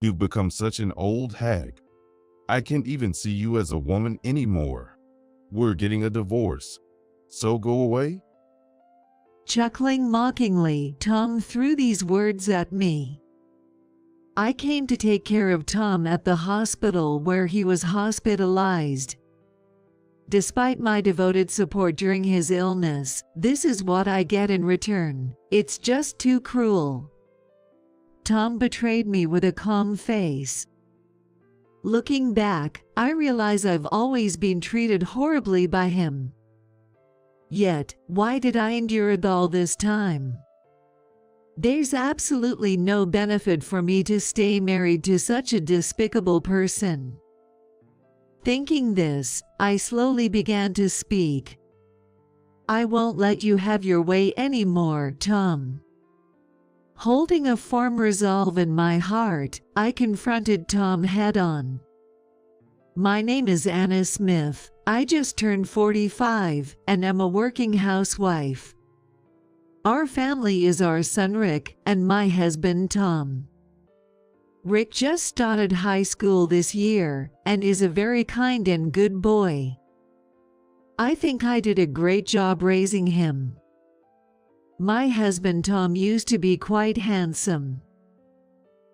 You've become such an old hag. I can't even see you as a woman anymore. We're getting a divorce. So go away?" Chuckling mockingly, Tom threw these words at me. I came to take care of Tom at the hospital where he was hospitalized. Despite my devoted support during his illness, this is what I get in return. It's just too cruel. Tom betrayed me with a calm face. Looking back, I realize I've always been treated horribly by him. Yet, why did I endure it all this time? There's absolutely no benefit for me to stay married to such a despicable person. Thinking this, I slowly began to speak. "I won't let you have your way anymore, Tom." Holding a firm resolve in my heart, I confronted Tom head-on. "My name is Anna Smith. I just turned 45 and am a working housewife. Our family is our son Rick and my husband Tom. Rick just started high school this year and is a very kind and good boy. I think I did a great job raising him. My husband Tom used to be quite handsome.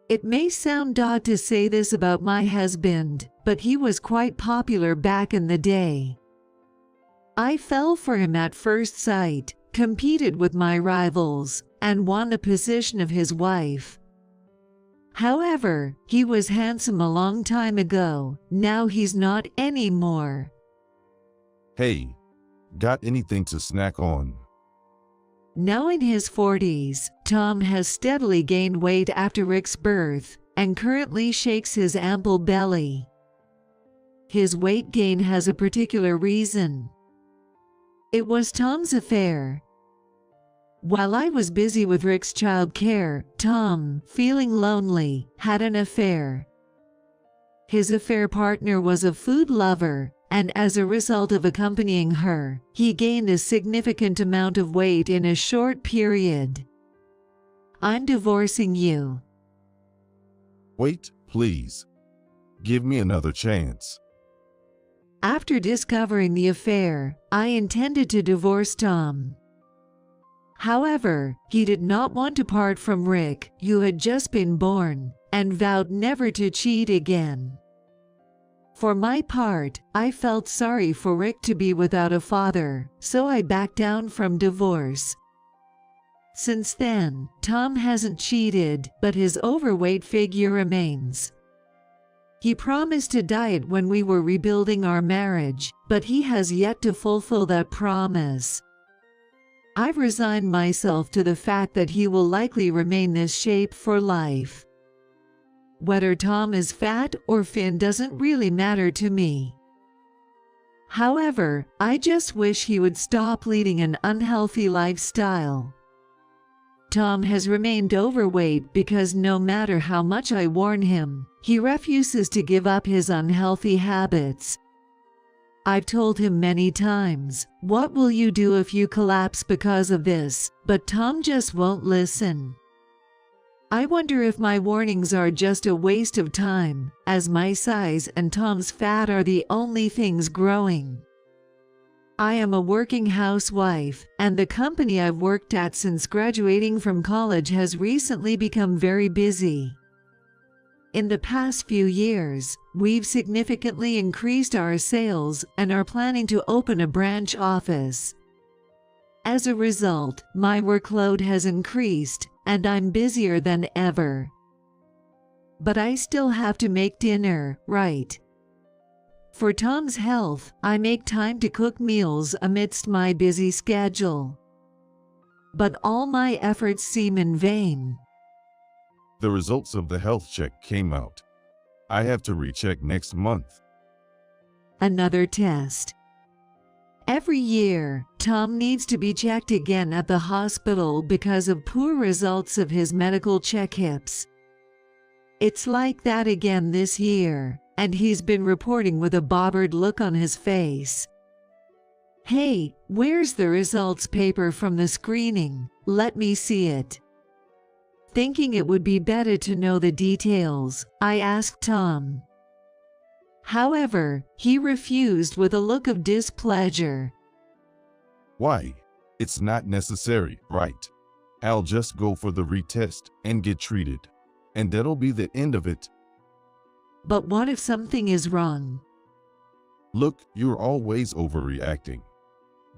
It may sound odd to say this about my husband, but he was quite popular back in the day. I fell for him at first sight, competed with my rivals, and won the position of his wife. However, he was handsome a long time ago. Now he's not anymore." "Hey, got anything to snack on?" Now in his 40s, Tom has steadily gained weight after Rick's birth and currently shakes his ample belly. His weight gain has a particular reason. It was Tom's affair. While I was busy with Rick's child care, Tom, feeling lonely, had an affair. His affair partner was a food lover, and as a result of accompanying her, he gained a significant amount of weight in a short period. "I'm divorcing you." "Wait, please. Give me another chance." After discovering the affair, I intended to divorce Tom. However, he did not want to part from Rick, who had just been born, and vowed never to cheat again. For my part, I felt sorry for Rick to be without a father, so I backed down from divorce. Since then, Tom hasn't cheated, but his overweight figure remains. He promised to diet when we were rebuilding our marriage, but he has yet to fulfill that promise. I've resigned myself to the fact that he will likely remain this shape for life. Whether Tom is fat or thin doesn't really matter to me. However, I just wish he would stop leading an unhealthy lifestyle. Tom has remained overweight because no matter how much I warn him, he refuses to give up his unhealthy habits. I've told him many times, "What will you do if you collapse because of this?" But Tom just won't listen. I wonder if my warnings are just a waste of time, as my size and Tom's fat are the only things growing. I am a working housewife, and the company I've worked at since graduating from college has recently become very busy. In the past few years, we've significantly increased our sales and are planning to open a branch office. As a result, my workload has increased, and I'm busier than ever. But I still have to make dinner, right? For Tom's health, I make time to cook meals amidst my busy schedule. But all my efforts seem in vain. The results of the health check came out. I have to recheck next month. Another test. Every year, Tom needs to be checked again at the hospital because of poor results of his medical checkups. It's like that again this year, and he's been reporting with a bothered look on his face. "Hey, where's the results paper from the screening? Let me see it." Thinking it would be better to know the details, I asked Tom. However, he refused with a look of displeasure. Why? It's not necessary, right? I'll just go for the retest and get treated. And that'll be the end of it. But what if something is wrong? Look, you're always overreacting.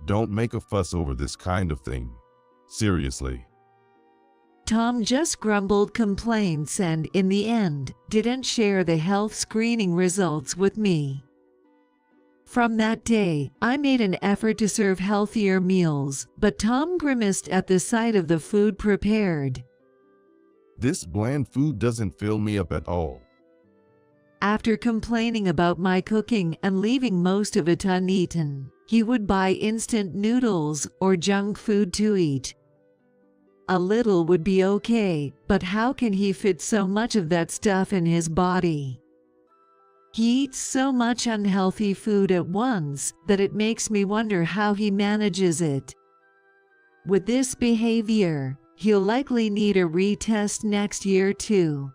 Don't make a fuss over this kind of thing. Seriously. Tom just grumbled complaints and, in the end, didn't share the health screening results with me. From that day, I made an effort to serve healthier meals, but Tom grimaced at the sight of the food prepared. This bland food doesn't fill me up at all. After complaining about my cooking and leaving most of it uneaten, he would buy instant noodles or junk food to eat. A little would be okay, but how can he fit so much of that stuff in his body? He eats so much unhealthy food at once that it makes me wonder how he manages it. With this behavior, he'll likely need a retest next year too.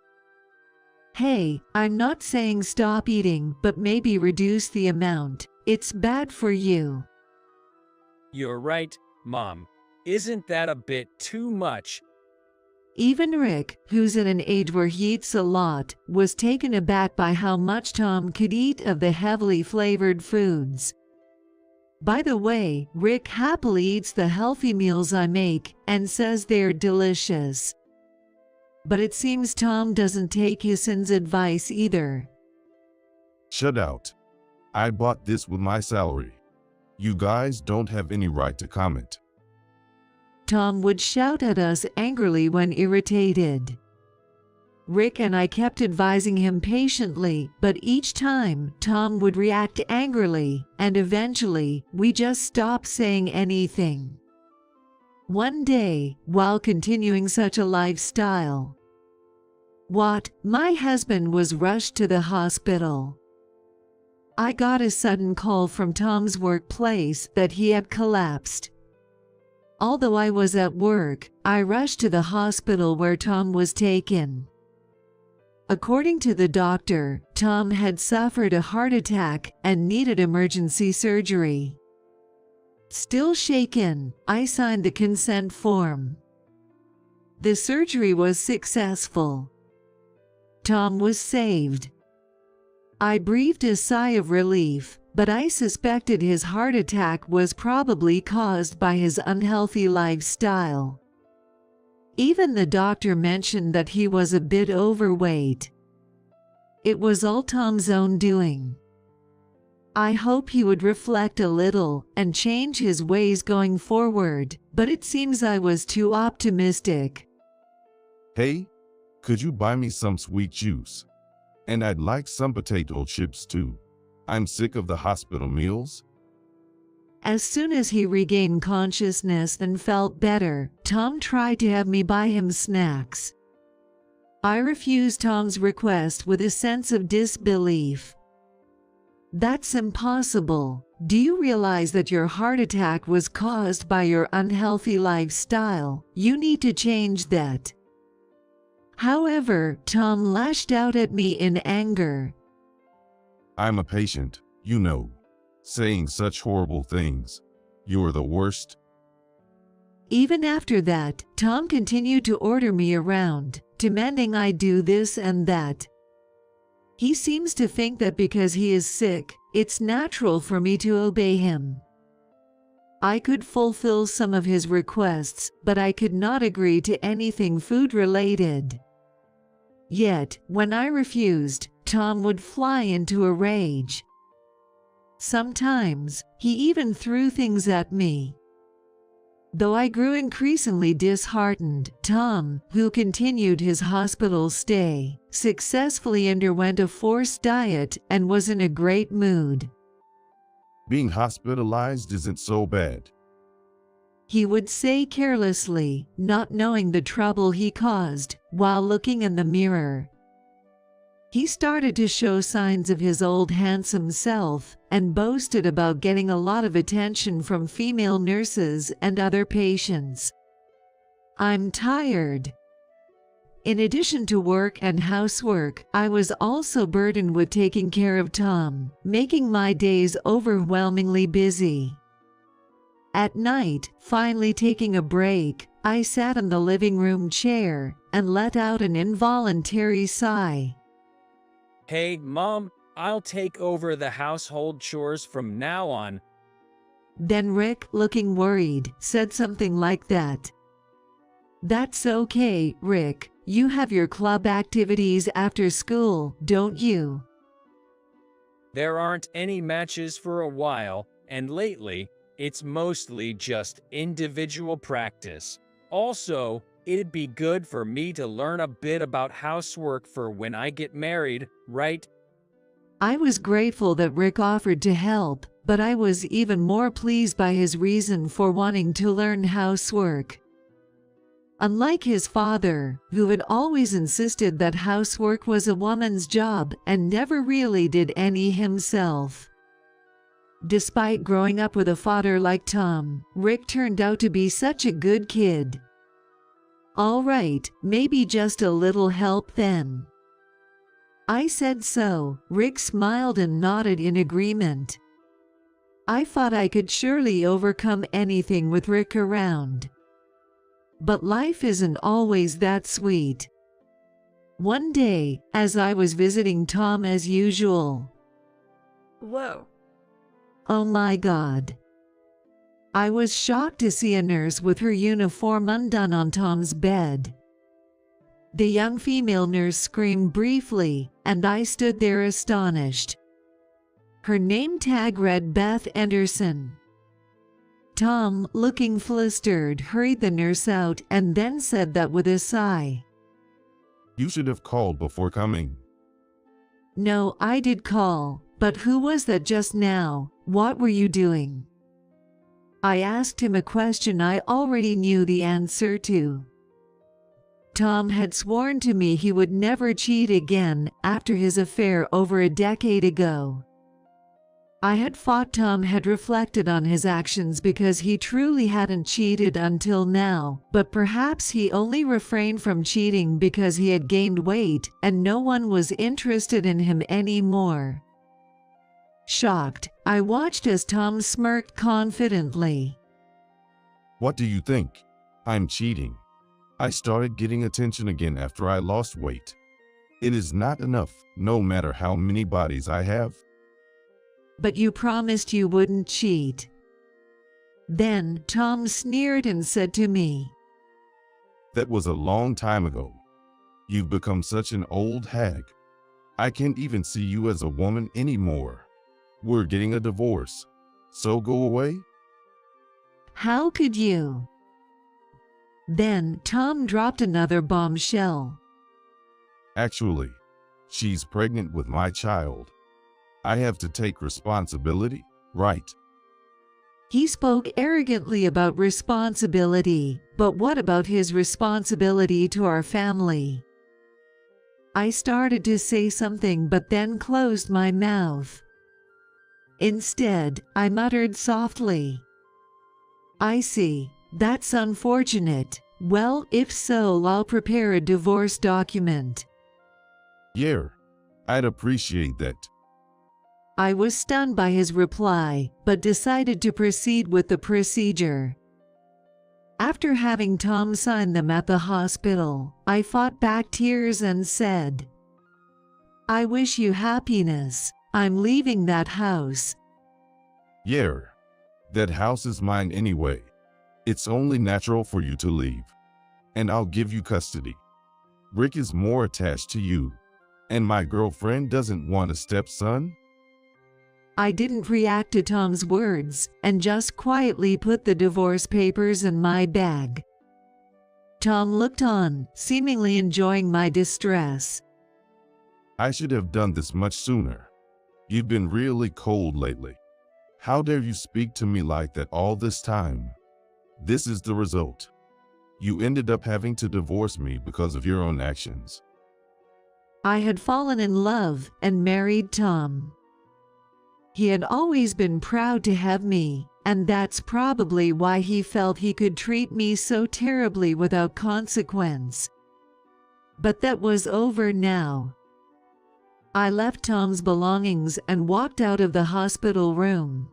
Hey, I'm not saying stop eating, but maybe reduce the amount. It's bad for you. You're right, Mom. Isn't that a bit too much? Even Rick, who's at an age where he eats a lot, was taken aback by how much Tom could eat of the heavily flavored foods. By the way, Rick happily eats the healthy meals I make and says they're delicious. But it seems Tom doesn't take his son's advice either. Shut out. I bought this with my salary. You guys don't have any right to comment. Tom would shout at us angrily when irritated. Rick and I kept advising him patiently, but each time Tom would react angrily, and eventually we just stopped saying anything. One day, while continuing such a lifestyle, my husband was rushed to the hospital. I got a sudden call from Tom's workplace that he had collapsed. Although I was at work, I rushed to the hospital where Tom was taken. According to the doctor, Tom had suffered a heart attack and needed emergency surgery. Still shaken, I signed the consent form. The surgery was successful. Tom was saved. I breathed a sigh of relief, but I suspected his heart attack was probably caused by his unhealthy lifestyle. Even the doctor mentioned that he was a bit overweight. It was all Tom's own doing. I hope he would reflect a little and change his ways going forward, but it seems I was too optimistic. Hey, could you buy me some sweet juice? And I'd like some potato chips too. I'm sick of the hospital meals. As soon as he regained consciousness and felt better, Tom tried to have me buy him snacks. I refused Tom's request with a sense of disbelief. That's impossible. Do you realize that your heart attack was caused by your unhealthy lifestyle? You need to change that. However, Tom lashed out at me in anger. I'm a patient, you know, saying such horrible things. You're the worst. Even after that, Tom continued to order me around, demanding I do this and that. He seems to think that because he is sick, it's natural for me to obey him. I could fulfill some of his requests, but I could not agree to anything food-related. Yet, when I refused, Tom would fly into a rage. Sometimes, he even threw things at me. Though I grew increasingly disheartened, Tom, who continued his hospital stay, successfully underwent a forced diet and was in a great mood. Being hospitalized isn't so bad. He would say carelessly, not knowing the trouble he caused, while looking in the mirror. He started to show signs of his old handsome self and boasted about getting a lot of attention from female nurses and other patients. I'm tired. In addition to work and housework, I was also burdened with taking care of Tom, making my days overwhelmingly busy. At night, finally taking a break, I sat in the living room chair and let out an involuntary sigh. Hey, Mom, I'll take over the household chores from now on. Then Rick, looking worried, said something like that. That's okay, Rick. You have your club activities after school, don't you? There aren't any matches for a while, and lately, it's mostly just individual practice. Also, it'd be good for me to learn a bit about housework for when I get married, right? I was grateful that Rick offered to help, but I was even more pleased by his reason for wanting to learn housework. Unlike his father, who had always insisted that housework was a woman's job and never really did any himself. Despite growing up with a father like Tom, Rick turned out to be such a good kid. All right, maybe just a little help then. I said so. Rick smiled and nodded in agreement. I thought I could surely overcome anything with Rick around. But life isn't always that sweet. One day, as I was visiting Tom as usual. Whoa. Oh my God. I was shocked to see a nurse with her uniform undone on Tom's bed. The young female nurse screamed briefly, and I stood there astonished. Her name tag read Beth Anderson. Tom, looking flustered, hurried the nurse out and then said that with a sigh. You should have called before coming. No, I did call, but who was that just now? What were you doing? I asked him a question I already knew the answer to. Tom had sworn to me he would never cheat again after his affair over a decade ago. I had thought Tom had reflected on his actions because he truly hadn't cheated until now, but perhaps he only refrained from cheating because he had gained weight and no one was interested in him anymore. Shocked, I watched as Tom smirked confidently. What do you think? I'm cheating. I started getting attention again after I lost weight. It is not enough, no matter how many bodies I have. But you promised you wouldn't cheat. Then Tom sneered and said to me, That was a long time ago. You've become such an old hag. I can't even see you as a woman anymore. We're getting a divorce. So go away? How could you? Then Tom dropped another bombshell. Actually, she's pregnant with my child. I have to take responsibility, right? He spoke arrogantly about responsibility, but what about his responsibility to our family? I started to say something but then closed my mouth. Instead, I muttered softly, I see. That's unfortunate. Well, if so, I'll prepare a divorce document. Yeah, I'd appreciate that. I was stunned by his reply, but decided to proceed with the procedure. After having Tom sign them at the hospital, I fought back tears and said, I wish you happiness. I'm leaving that house. Yeah, that house is mine anyway. It's only natural for you to leave. And I'll give you custody. Rick is more attached to you. And my girlfriend doesn't want a stepson? I didn't react to Tom's words and just quietly put the divorce papers in my bag. Tom looked on, seemingly enjoying my distress. I should have done this much sooner. You've been really cold lately. How dare you speak to me like that all this time? This is the result. You ended up having to divorce me because of your own actions. I had fallen in love and married Tom. He had always been proud to have me, and that's probably why he felt he could treat me so terribly without consequence. But that was over now. I left Tom's belongings and walked out of the hospital room.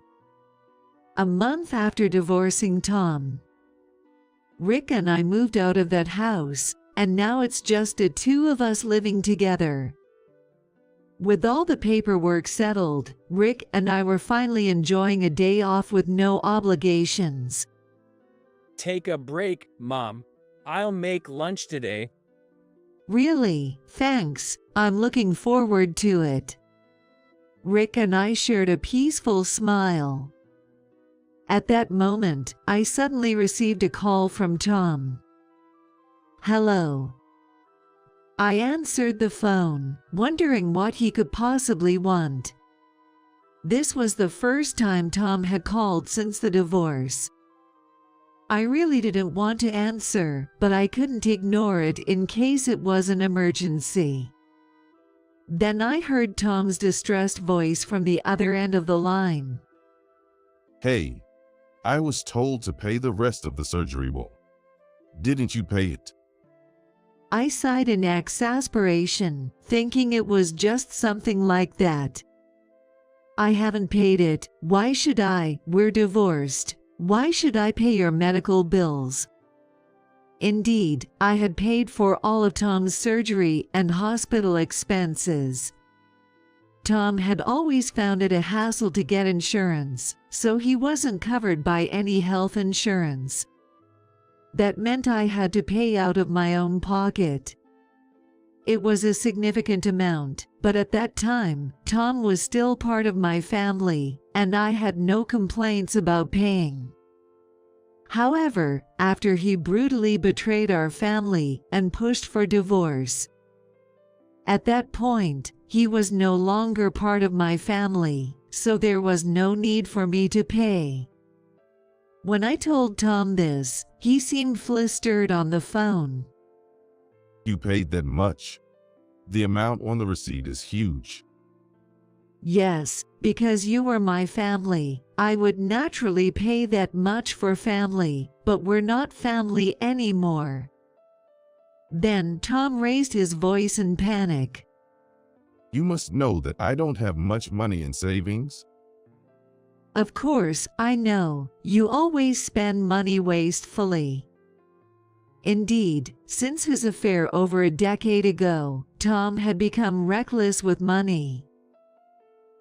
A month after divorcing Tom, Rick and I moved out of that house, and now it's just the two of us living together. With all the paperwork settled, Rick and I were finally enjoying a day off with no obligations. Take a break, Mom. I'll make lunch today. Really, thanks. I'm looking forward to it. Rick and I shared a peaceful smile. At that moment, I suddenly received a call from Tom. Hello. I answered the phone, wondering what he could possibly want. This was the first time Tom had called since the divorce. I really didn't want to answer, but I couldn't ignore it in case it was an emergency. Then I heard Tom's distressed voice from the other end of the line. Hey, I was told to pay the rest of the surgery bill. Didn't you pay it? I sighed in exasperation, thinking it was just something like that. I haven't paid it. Why should I? We're divorced. Why should I pay your medical bills? Indeed, I had paid for all of Tom's surgery and hospital expenses. Tom had always found it a hassle to get insurance, so he wasn't covered by any health insurance. That meant I had to pay out of my own pocket. It was a significant amount, but at that time, Tom was still part of my family, and I had no complaints about paying. However, after he brutally betrayed our family and pushed for divorce, at that point, he was no longer part of my family, so there was no need for me to pay. When I told Tom this, he seemed flustered on the phone. You paid that much? The amount on the receipt is huge. Yes, because you were my family. I would naturally pay that much for family, but we're not family anymore. Then Tom raised his voice in panic. You must know that I don't have much money in savings. Of course, I know. You always spend money wastefully. Indeed, since his affair over a decade ago, Tom had become reckless with money.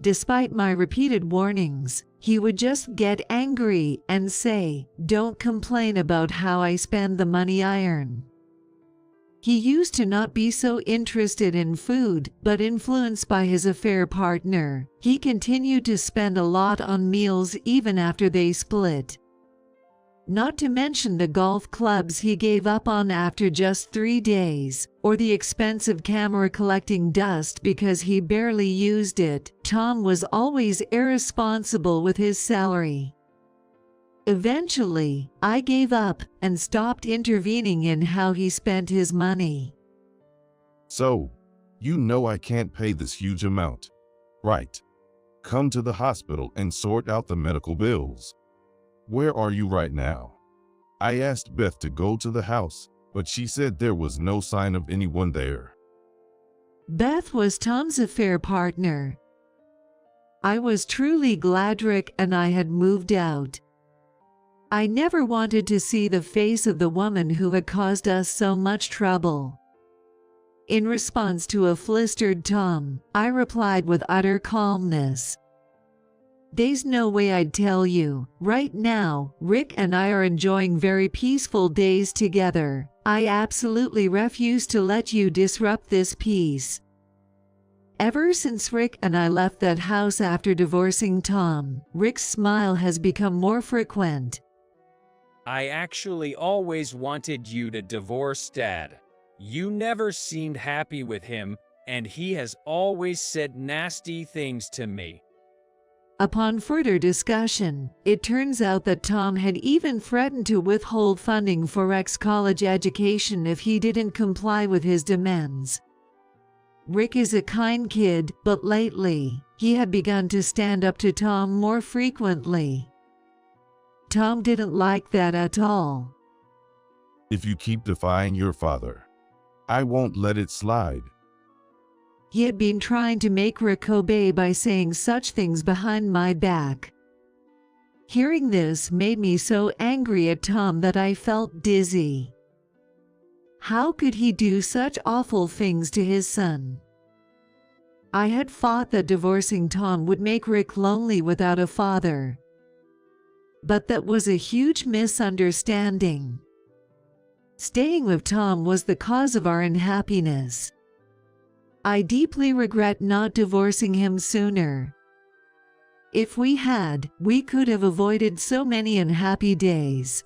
Despite my repeated warnings, he would just get angry and say, "Don't complain about how I spend the money I earn." He used to not be so interested in food, but influenced by his affair partner, he continued to spend a lot on meals even after they split. Not to mention the golf clubs he gave up on after just 3 days, or the expensive camera collecting dust because he barely used it. Tom was always irresponsible with his salary. Eventually, I gave up and stopped intervening in how he spent his money. So, you know I can't pay this huge amount, right? Come to the hospital and sort out the medical bills. Where are you right now? I asked Beth to go to the house, but she said there was no sign of anyone there. Beth was Tom's affair partner. I was truly glad Rick and I had moved out. I never wanted to see the face of the woman who had caused us so much trouble. In response to a flustered Tom, I replied with utter calmness, "There's no way I'd tell you. Right now, Rick and I are enjoying very peaceful days together. I absolutely refuse to let you disrupt this peace." Ever since Rick and I left that house after divorcing Tom, Rick's smile has become more frequent. I actually always wanted you to divorce Dad. You never seemed happy with him, and he has always said nasty things to me. Upon further discussion, it turns out that Tom had even threatened to withhold funding for Rick's college education if he didn't comply with his demands. Rick is a kind kid, but lately, he had begun to stand up to Tom more frequently. Tom didn't like that at all. If you keep defying your father, I won't let it slide. He had been trying to make Rick obey by saying such things behind my back. Hearing this made me so angry at Tom that I felt dizzy. How could he do such awful things to his son? I had thought that divorcing Tom would make Rick lonely without a father. But that was a huge misunderstanding. Staying with Tom was the cause of our unhappiness. I deeply regret not divorcing him sooner. If we had, we could have avoided so many unhappy days.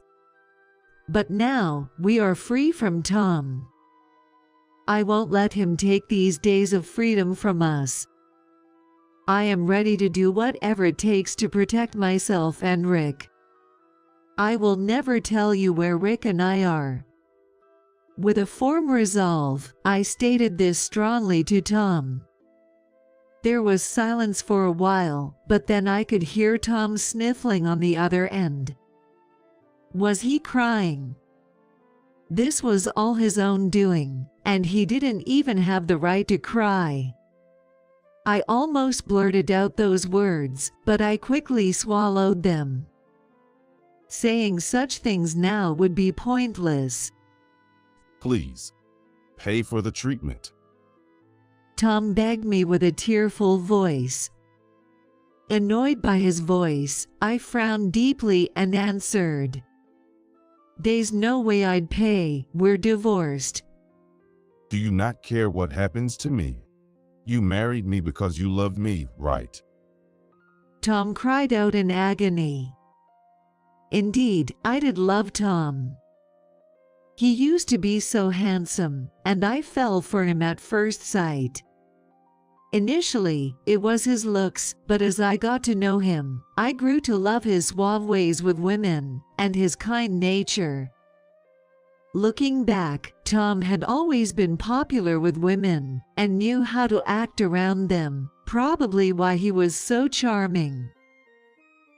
But now, we are free from Tom. I won't let him take these days of freedom from us. I am ready to do whatever it takes to protect myself and Rick. I will never tell you where Rick and I are. With a firm resolve, I stated this strongly to Tom. There was silence for a while, but then I could hear Tom sniffling on the other end. Was he crying? This was all his own doing, and he didn't even have the right to cry. I almost blurted out those words, but I quickly swallowed them. Saying such things now would be pointless. Please, pay for the treatment. Tom begged me with a tearful voice. Annoyed by his voice, I frowned deeply and answered, "There's no way I'd pay, we're divorced." Do you not care what happens to me? You married me because you love me, right? Tom cried out in agony. Indeed, I did love Tom. He used to be so handsome, and I fell for him at first sight. Initially, it was his looks, but as I got to know him, I grew to love his suave ways with women, and his kind nature. Looking back, Tom had always been popular with women, and knew how to act around them, probably why he was so charming.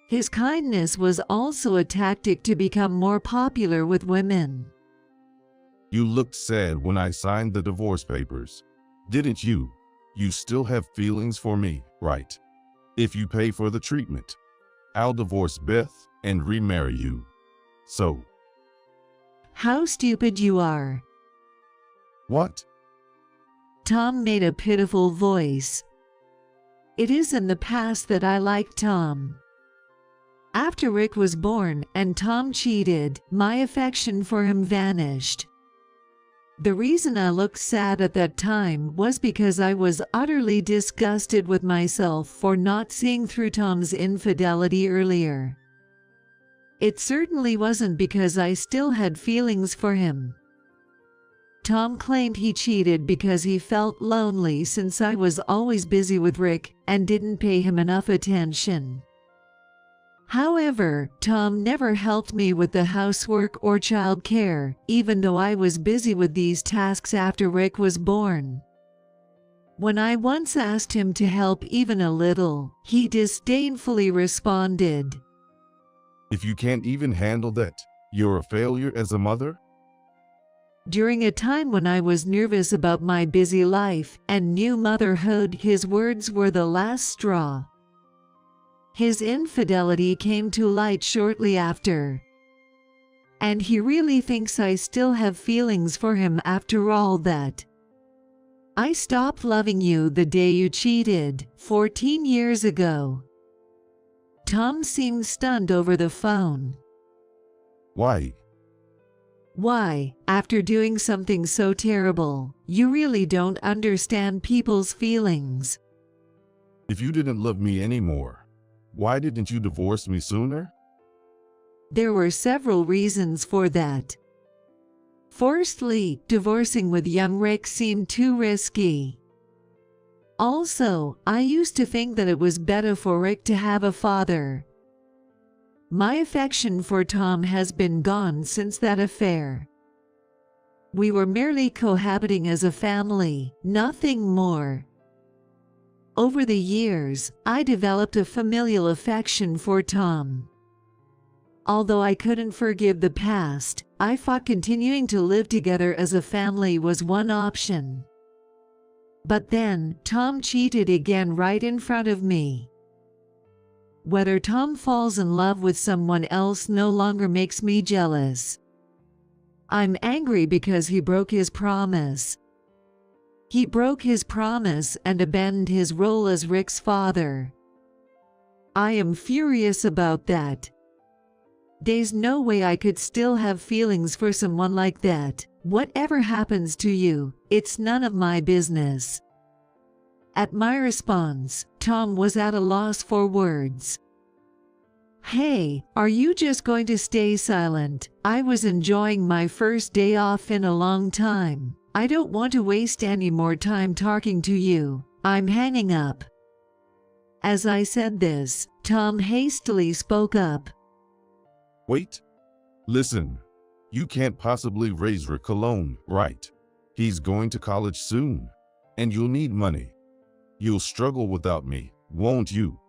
His kindness was also a tactic to become more popular with women. You looked sad when I signed the divorce papers, didn't you? You still have feelings for me, right? If you pay for the treatment, I'll divorce Beth and remarry you. So. How stupid you are. What? Tom made a pitiful voice. It is in the past that I liked Tom. After Rick was born and Tom cheated, my affection for him vanished. The reason I looked sad at that time was because I was utterly disgusted with myself for not seeing through Tom's infidelity earlier. It certainly wasn't because I still had feelings for him. Tom claimed he cheated because he felt lonely since I was always busy with Rick and didn't pay him enough attention. However, Tom never helped me with the housework or child care, even though I was busy with these tasks after Rick was born. When I once asked him to help even a little, he disdainfully responded, If you can't even handle that, you're a failure as a mother? During a time when I was nervous about my busy life and new motherhood, his words were the last straw. His infidelity came to light shortly after. And he really thinks I still have feelings for him after all that. I stopped loving you the day you cheated, 14 years ago. Tom seemed stunned over the phone. Why? Why, after doing something so terrible, you really don't understand people's feelings. If you didn't love me anymore, why didn't you divorce me sooner? There were several reasons for that. Firstly, divorcing with young Rick seemed too risky. Also, I used to think that it was better for Rick to have a father. My affection for Tom has been gone since that affair. We were merely cohabiting as a family, nothing more. Over the years, I developed a familial affection for Tom. Although I couldn't forgive the past, I thought continuing to live together as a family was one option. But then, Tom cheated again right in front of me. Whether Tom falls in love with someone else no longer makes me jealous. I'm angry because he broke his promise. He broke his promise and abandoned his role as Rick's father. I am furious about that. There's no way I could still have feelings for someone like that. Whatever happens to you, it's none of my business. At my response, Tom was at a loss for words. Hey, are you just going to stay silent? I was enjoying my first day off in a long time. I don't want to waste any more time talking to you. I'm hanging up. As I said this, Tom hastily spoke up. Wait. Listen. You can't possibly raise Rick alone, right? He's going to college soon. And you'll need money. You'll struggle without me, won't you?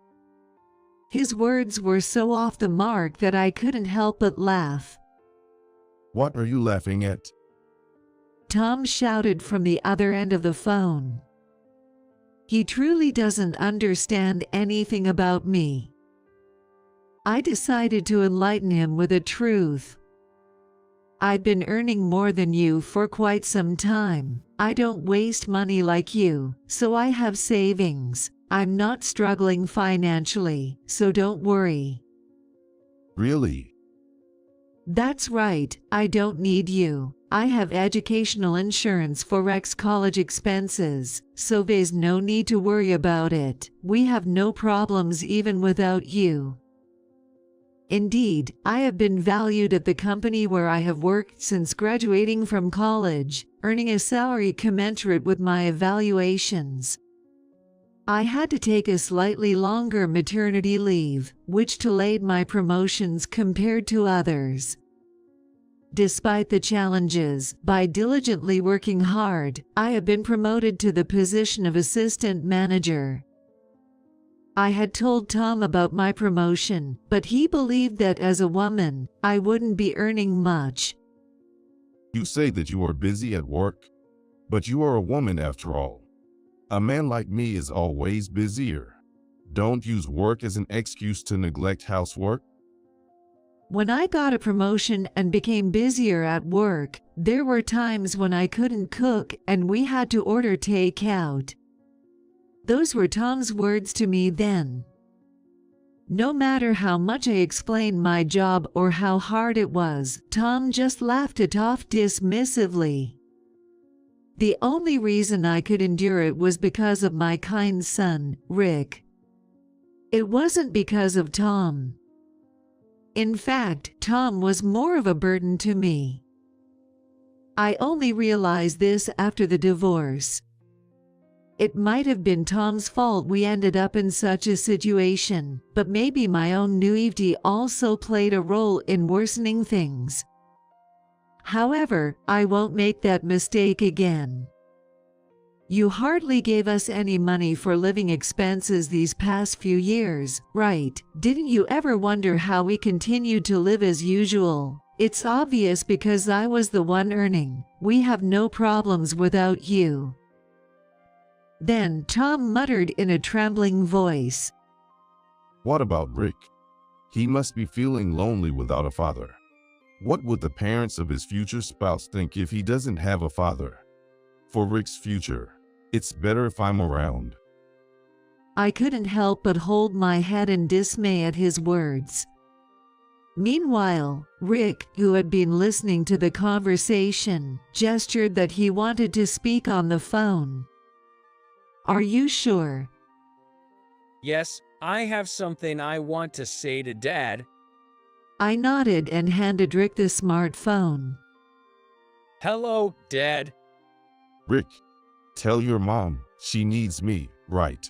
His words were so off the mark that I couldn't help but laugh. What are you laughing at? Tom shouted from the other end of the phone. He truly doesn't understand anything about me. I decided to enlighten him with the truth. I've been earning more than you for quite some time. I don't waste money like you, so I have savings. I'm not struggling financially, so don't worry. Really? That's right, I don't need you. I have educational insurance for Rex college expenses, so there's no need to worry about it. We have no problems even without you. Indeed, I have been valued at the company where I have worked since graduating from college, earning a salary commensurate with my evaluations. I had to take a slightly longer maternity leave, which delayed my promotions compared to others. Despite the challenges, by diligently working hard, I have been promoted to the position of assistant manager. I had told Tom about my promotion, but he believed that as a woman, I wouldn't be earning much. You say that you are busy at work, but you are a woman after all. A man like me is always busier. Don't use work as an excuse to neglect housework. When I got a promotion and became busier at work, there were times when I couldn't cook and we had to order takeout. Those were Tom's words to me then. No matter how much I explained my job or how hard it was, Tom just laughed it off dismissively. The only reason I could endure it was because of my kind son, Rick. It wasn't because of Tom. In fact, Tom was more of a burden to me. I only realized this after the divorce. It might have been Tom's fault we ended up in such a situation, but maybe my own naivety also played a role in worsening things. However, I won't make that mistake again. You hardly gave us any money for living expenses these past few years, right? Didn't you ever wonder how we continued to live as usual? It's obvious because I was the one earning. We have no problems without you. Then Tom muttered in a trembling voice. What about Rick? He must be feeling lonely without a father. What would the parents of his future spouse think if he doesn't have a father? For Rick's future, it's better if I'm around. I couldn't help but hold my head in dismay at his words. Meanwhile, Rick, who had been listening to the conversation, gestured that he wanted to speak on the phone. Are you sure? Yes, I have something I want to say to Dad. I nodded and handed Rick the smartphone. Hello, Dad. Rick, tell your mom she needs me, right?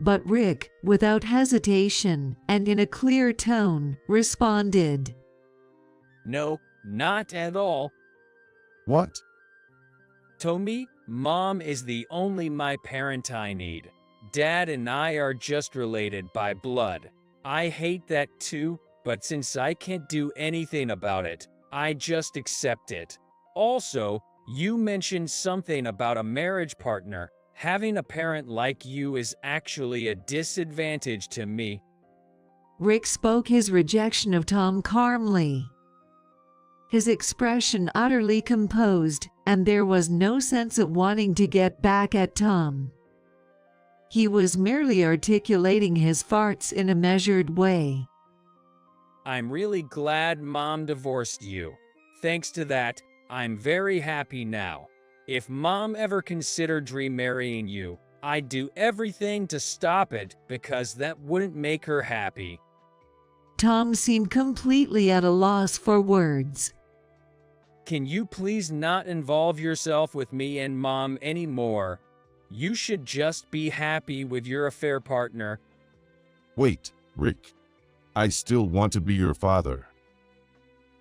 But Rick, without hesitation and in a clear tone, responded. No, not at all. What? To me, Mom is the only my parent I need. Dad and I are just related by blood. I hate that too, but since I can't do anything about it, I just accept it. Also, you mentioned something about a marriage partner. Having a parent like you is actually a disadvantage to me. Rick spoke his rejection of Tom calmly, his expression utterly composed, and there was no sense of wanting to get back at Tom. He was merely articulating his farts in a measured way. I'm really glad Mom divorced you. Thanks to that, I'm very happy now. If Mom ever considered remarrying you, I'd do everything to stop it because that wouldn't make her happy. Tom seemed completely at a loss for words. Can you please not involve yourself with me and Mom anymore? You should just be happy with your affair partner. Wait, Rick. I still want to be your father.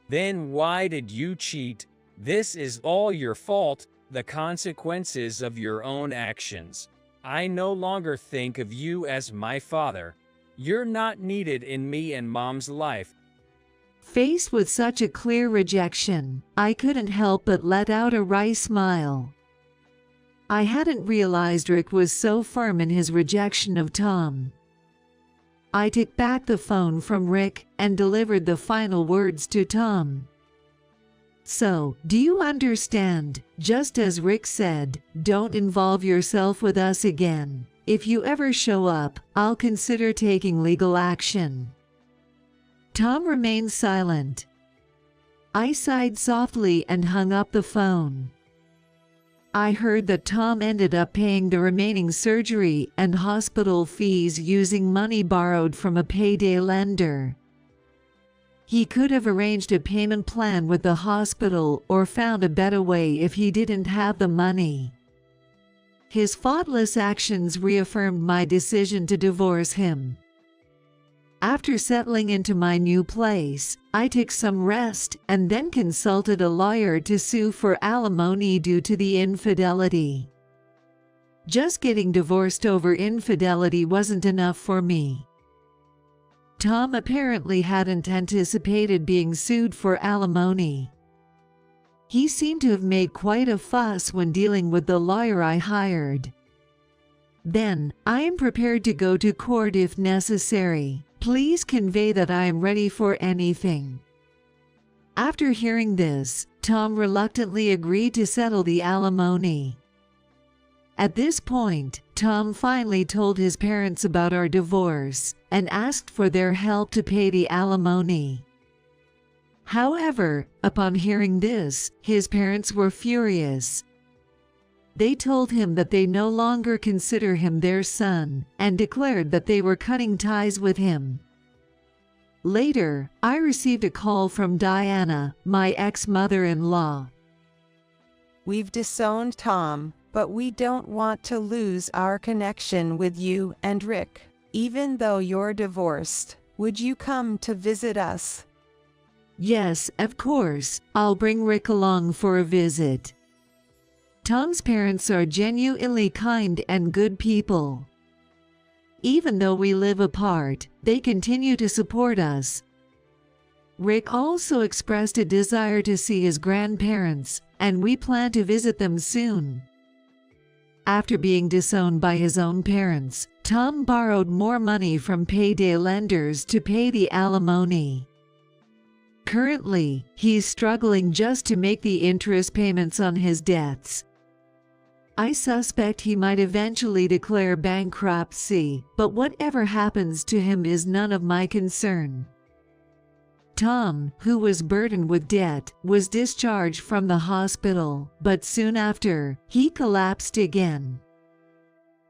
Then why did you cheat? This is all your fault, the consequences of your own actions. I no longer think of you as my father. You're not needed in me and Mom's life. Faced with such a clear rejection, I couldn't help but let out a wry smile. I hadn't realized Rick was so firm in his rejection of Tom. I took back the phone from Rick and delivered the final words to Tom. So, do you understand? Just as Rick said, don't involve yourself with us again. If you ever show up, I'll consider taking legal action. Tom remained silent. I sighed softly and hung up the phone. I heard that Tom ended up paying the remaining surgery and hospital fees using money borrowed from a payday lender. He could have arranged a payment plan with the hospital or found a better way if he didn't have the money. His thoughtless actions reaffirmed my decision to divorce him. After settling into my new place, I took some rest and then consulted a lawyer to sue for alimony due to the infidelity. Just getting divorced over infidelity wasn't enough for me. Tom apparently hadn't anticipated being sued for alimony. He seemed to have made quite a fuss when dealing with the lawyer I hired. Then, I am prepared to go to court if necessary. Please convey that I am ready for anything. After hearing this, Tom reluctantly agreed to settle the alimony. At this point, Tom finally told his parents about our divorce and asked for their help to pay the alimony. However, upon hearing this, his parents were furious. They told him that they no longer consider him their son and declared that they were cutting ties with him. Later, I received a call from Diana, my ex-mother-in-law. We've disowned Tom, but we don't want to lose our connection with you and Rick. Even though you're divorced, would you come to visit us? Yes, of course. I'll bring Rick along for a visit. Tom's parents are genuinely kind and good people. Even though we live apart, they continue to support us. Rick also expressed a desire to see his grandparents, and we plan to visit them soon. After being disowned by his own parents, Tom borrowed more money from payday lenders to pay the alimony. Currently, he's struggling just to make the interest payments on his debts. I suspect he might eventually declare bankruptcy, but whatever happens to him is none of my concern. Tom, who was burdened with debt, was discharged from the hospital, but soon after, he collapsed again.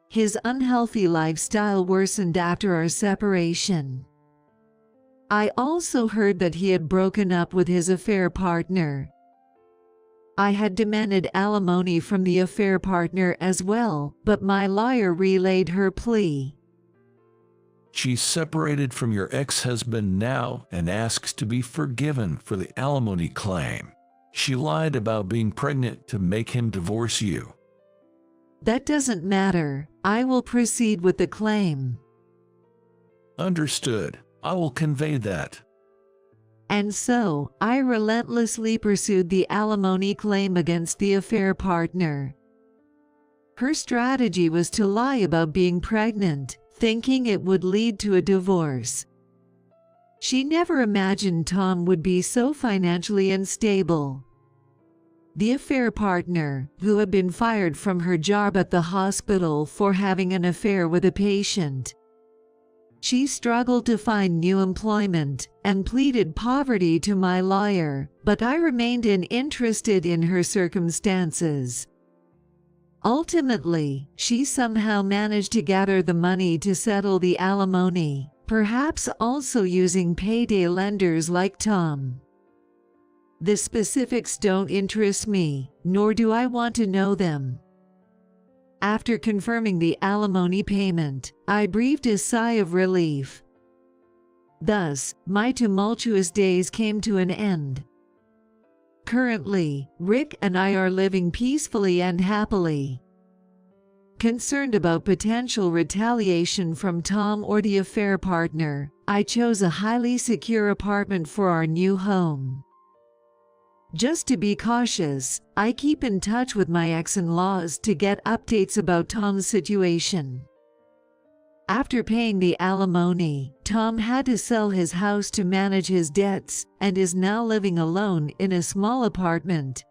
His unhealthy lifestyle worsened after our separation. I also heard that he had broken up with his affair partner. I had demanded alimony from the affair partner as well, but my lawyer relayed her plea. She's separated from your ex-husband now and asks to be forgiven for the alimony claim. She lied about being pregnant to make him divorce you. That doesn't matter. I will proceed with the claim. Understood. I will convey that. And so, I relentlessly pursued the alimony claim against the affair partner. Her strategy was to lie about being pregnant, thinking it would lead to a divorce. She never imagined Tom would be so financially unstable. The affair partner, who had been fired from her job at the hospital for having an affair with a patient. She struggled to find new employment and pleaded poverty to my lawyer, but I remained uninterested in her circumstances. Ultimately, she somehow managed to gather the money to settle the alimony, perhaps also using payday lenders like Tom. The specifics don't interest me, nor do I want to know them. After confirming the alimony payment, I breathed a sigh of relief. Thus, my tumultuous days came to an end. Currently, Rick and I are living peacefully and happily. Concerned about potential retaliation from Tom or the affair partner, I chose a highly secure apartment for our new home. Just to be cautious, I keep in touch with my ex-in-laws to get updates about Tom's situation. After paying the alimony, Tom had to sell his house to manage his debts and is now living alone in a small apartment.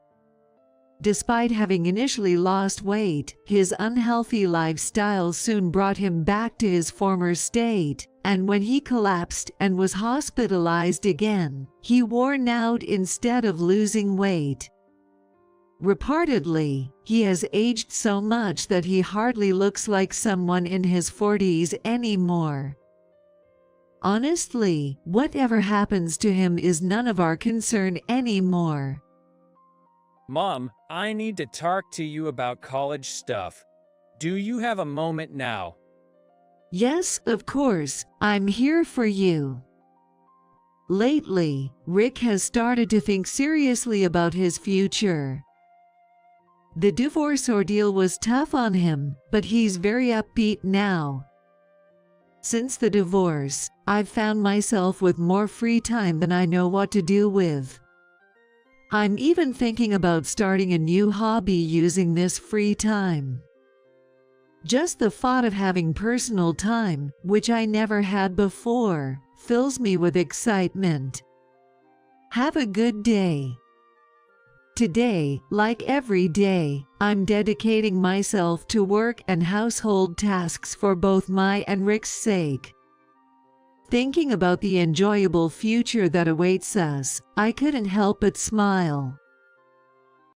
Despite having initially lost weight, his unhealthy lifestyle soon brought him back to his former state, and when he collapsed and was hospitalized again, he worn out instead of losing weight. Reportedly, he has aged so much that he hardly looks like someone in his 40s anymore. Honestly, whatever happens to him is none of our concern anymore. Mom, I need to talk to you about college stuff. Do you have a moment now? Yes, of course, I'm here for you. Lately, Rick has started to think seriously about his future. The divorce ordeal was tough on him, but he's very upbeat now. Since the divorce, I've found myself with more free time than I know what to do with. I'm even thinking about starting a new hobby using this free time. Just the thought of having personal time, which I never had before, fills me with excitement. Have a good day. Today, like every day, I'm dedicating myself to work and household tasks for both my and Rick's sake. Thinking about the enjoyable future that awaits us, I couldn't help but smile.